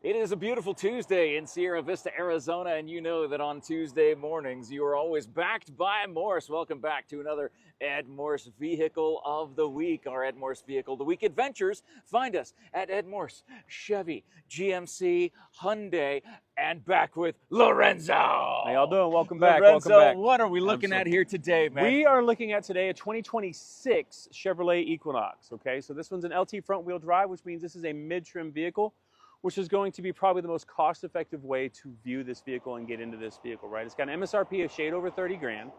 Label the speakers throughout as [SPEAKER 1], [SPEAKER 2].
[SPEAKER 1] It is a beautiful Tuesday in Sierra Vista, Arizona, and you know that on Tuesday mornings you are always backed by Morse. Welcome back to another Ed Morse Vehicle of the Week. Our Ed Morse Vehicle of the Week adventures. Find us at Ed Morse, Chevy, GMC, Hyundai, and back with Lorenzo.
[SPEAKER 2] How y'all doing? Welcome back.
[SPEAKER 1] Lorenzo,
[SPEAKER 2] Welcome back.
[SPEAKER 1] what are we looking at here today, man?
[SPEAKER 2] We are looking at today a 2026 Chevrolet Equinox. Okay, so this one's an LT front-wheel drive, which means this is a mid-trim vehicle, which is going to be probably the most cost-effective way to view this vehicle and get into this vehicle, right? It's got an MSRP of shade over 30 grand.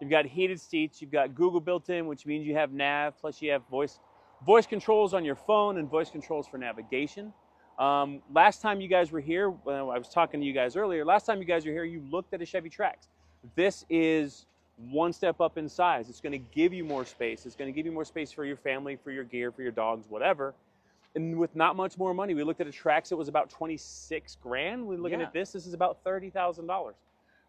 [SPEAKER 2] You've got heated seats. You've got Google built in, which means you have nav, plus you have voice controls on your phone and voice controls for navigation. Last time you guys were here, well, I was talking to you guys earlier, last time you guys were here, you looked at a Chevy Trax. This is one step up in size. It's going to give you more space. It's going to give you more space for your family, for your gear, for your dogs, whatever. And with not much more money, we looked at a Trax that was about 26 grand. We're looking at this is about $30,000.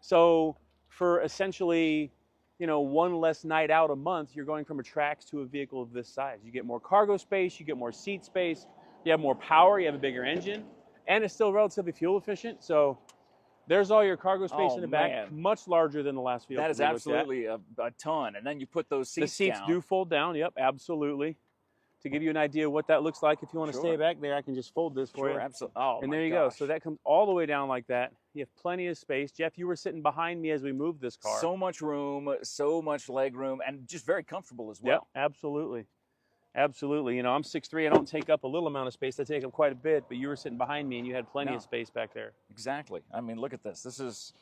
[SPEAKER 2] So for essentially, you know, one less night out a month, you're going from a Trax to a vehicle of this size. You get more cargo space, you get more seat space, you have more power, you have a bigger engine, and it's still relatively fuel efficient. So there's all your cargo space in the back, much larger than the last vehicle.
[SPEAKER 1] That is absolutely a ton. And then you put those seats down.
[SPEAKER 2] The seats do fold down, yep, absolutely. To give you an idea of what that looks like, if you want to stay back there, I can just fold this for you.
[SPEAKER 1] Absolutely. Oh,
[SPEAKER 2] and there you go. So that comes all the way down like that. You have plenty of space. Jeff, you were sitting behind me as we moved this car.
[SPEAKER 1] So much room, so much leg room, and just very comfortable as well.
[SPEAKER 2] Yep, absolutely. Absolutely. You know, I'm 6'3". I don't take up a little amount of space. I take up quite a bit, but you were sitting behind me and you had plenty of space back there.
[SPEAKER 1] Exactly. I mean, look at this. This is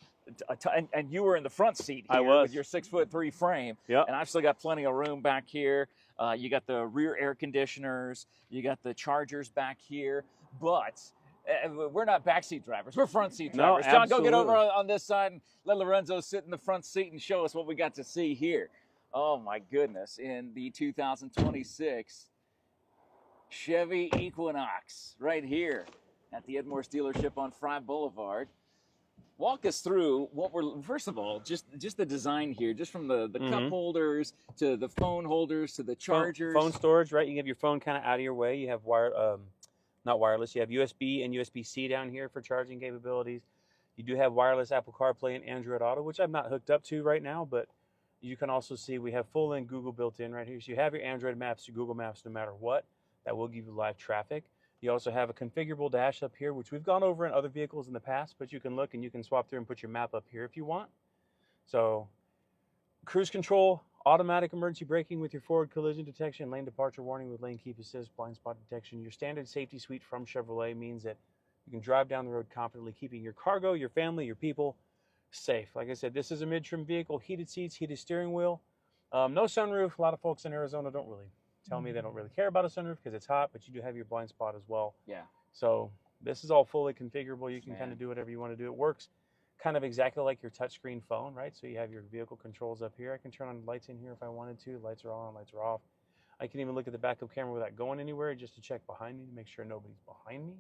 [SPEAKER 1] and you were in the front seat here.
[SPEAKER 2] I was.
[SPEAKER 1] With your 6'3" frame.
[SPEAKER 2] Yep.
[SPEAKER 1] And I've still got plenty of room back here. You got the rear air conditioners. You got the chargers back here. But we're not backseat drivers. We're front seat drivers.
[SPEAKER 2] No,
[SPEAKER 1] John, go get over on this side and let Lorenzo sit in the front seat and show us what we got to see here. Oh, my goodness. In the 2026 Chevy Equinox right here at the Ed Morse dealership on Fry Boulevard. Walk us through what we're, first of all, just the design here, just from the cup holders to the phone holders to the chargers.
[SPEAKER 2] Phone storage, right? You have your phone kind of out of your way. You have not wireless. You have USB and USB-C down here for charging capabilities. You do have wireless Apple CarPlay and Android Auto, which I'm not hooked up to right now, but you can also see we have full-in Google built in right here. So you have your Android Maps, your Google Maps, no matter what. That will give you live traffic. You also have a configurable dash up here, which we've gone over in other vehicles in the past, but you can look and you can swap through and put your map up here if you want. So cruise control, automatic emergency braking with your forward collision detection, lane departure warning with lane keep assist, blind spot detection. Your standard safety suite from Chevrolet means that you can drive down the road confidently, keeping your cargo, your family, your people safe. Like I said, this is a mid-trim vehicle, heated seats, heated steering wheel, no sunroof. A lot of folks in Arizona don't really tell me they don't really care about a sunroof because it's hot, but you do have your blind spot as well.
[SPEAKER 1] Yeah.
[SPEAKER 2] So this is all fully configurable. You can kind of do whatever you want to do. It works kind of exactly like your touchscreen phone, right? So you have your vehicle controls up here. I can turn on the lights in here if I wanted to. Lights are on, lights are off. I can even look at the backup camera without going anywhere just to check behind me to make sure nobody's behind me.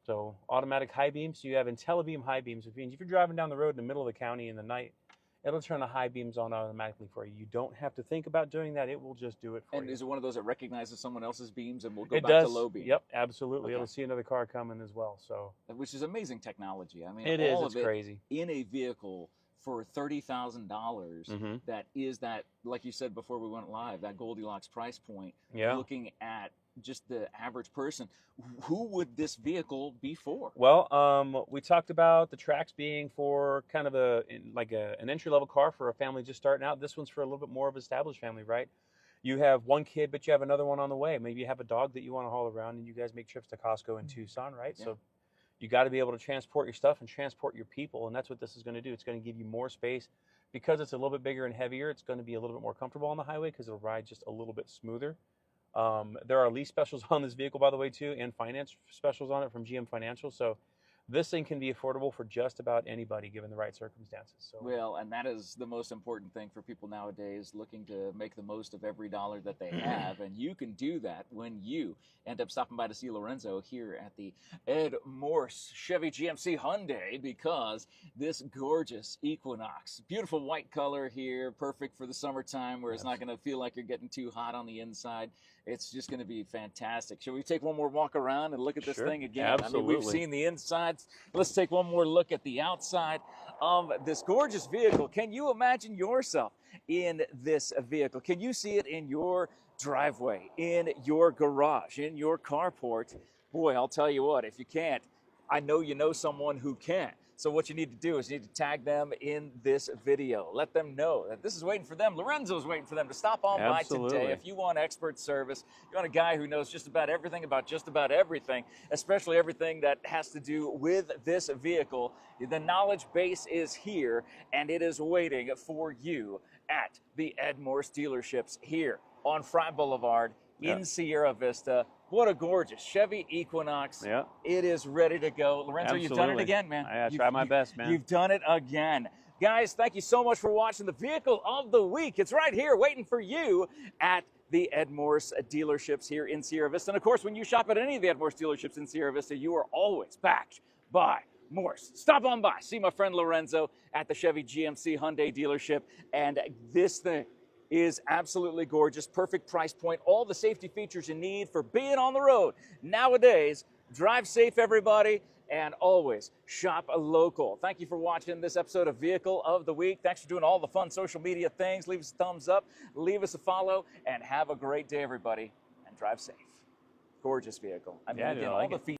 [SPEAKER 2] So automatic high beams. So you have IntelliBeam high beams, which means if you're driving down the road in the middle of the county in the night, it'll turn the high beams on automatically for you. You don't have to think about doing that. It will just do it for you.
[SPEAKER 1] And is it one of those that recognizes someone else's beams and will go back to low beam?
[SPEAKER 2] Yep, absolutely. It'll see another car coming as well. So,
[SPEAKER 1] which is amazing technology. I mean,
[SPEAKER 2] it is. It's crazy.
[SPEAKER 1] In a vehicle for $30,000, that is that, like you said before we went live, that Goldilocks price point.
[SPEAKER 2] Yeah.
[SPEAKER 1] Looking at just the average person, who would this vehicle be for?
[SPEAKER 2] Well, we talked about the Trax being for kind of an entry-level car for a family just starting out. This one's for a little bit more of an established family, right? You have one kid, but you have another one on the way. Maybe you have a dog that you want to haul around, and you guys make trips to Costco in Tucson, right? Yeah. So you got to be able to transport your stuff and transport your people, and that's what this is going to do. It's going to give you more space. Because it's a little bit bigger and heavier, it's going to be a little bit more comfortable on the highway because it'll ride just a little bit smoother. There are lease specials on this vehicle, by the way, too, and finance specials on it from GM Financial. So this thing can be affordable for just about anybody given the right circumstances. So,
[SPEAKER 1] well, and that is the most important thing for people nowadays, looking to make the most of every dollar that they have. And you can do that when you end up stopping by to see Lorenzo here at the Ed Morse Chevy GMC Hyundai, because this gorgeous Equinox, beautiful white color here, perfect for the summertime where it's not going to feel like you're getting too hot on the inside. It's just going to be fantastic. Should we take one more walk around and look at this
[SPEAKER 2] Sure.
[SPEAKER 1] thing again?
[SPEAKER 2] Absolutely.
[SPEAKER 1] I mean, we've seen the insides. Let's take one more look at the outside of this gorgeous vehicle. Can you imagine yourself in this vehicle? Can you see it in your driveway, in your garage, in your carport? Boy, I'll tell you what, if you can't, I know you know someone who can. So what you need to do is you need to tag them in this video. Let them know that this is waiting for them. Lorenzo's waiting for them to stop on by today. If you want expert service, you want a guy who knows just about everything about just about everything, especially everything that has to do with this vehicle, the knowledge base is here and it is waiting for you at the Ed Morse dealerships here on Fry Boulevard in Sierra Vista. What a gorgeous Chevy Equinox.
[SPEAKER 2] Yeah.
[SPEAKER 1] It is ready to go. Lorenzo, you've done it again, man.
[SPEAKER 2] I try my best, man.
[SPEAKER 1] You've done it again. Guys, thank you so much for watching the Vehicle of the Week. It's right here waiting for you at the Ed Morse dealerships here in Sierra Vista. And of course, when you shop at any of the Ed Morse dealerships in Sierra Vista, you are always backed by Morse. Stop on by. See my friend Lorenzo at the Chevy GMC Hyundai dealership. And this thing is absolutely gorgeous, perfect price point, all the safety features you need for being on the road. Nowadays, drive safe, everybody, and always shop local. Thank you for watching this episode of Vehicle of the Week. Thanks for doing all the fun social media things. Leave us a thumbs up, leave us a follow, and have a great day, everybody, and drive safe. Gorgeous vehicle. I mean, again, all the features.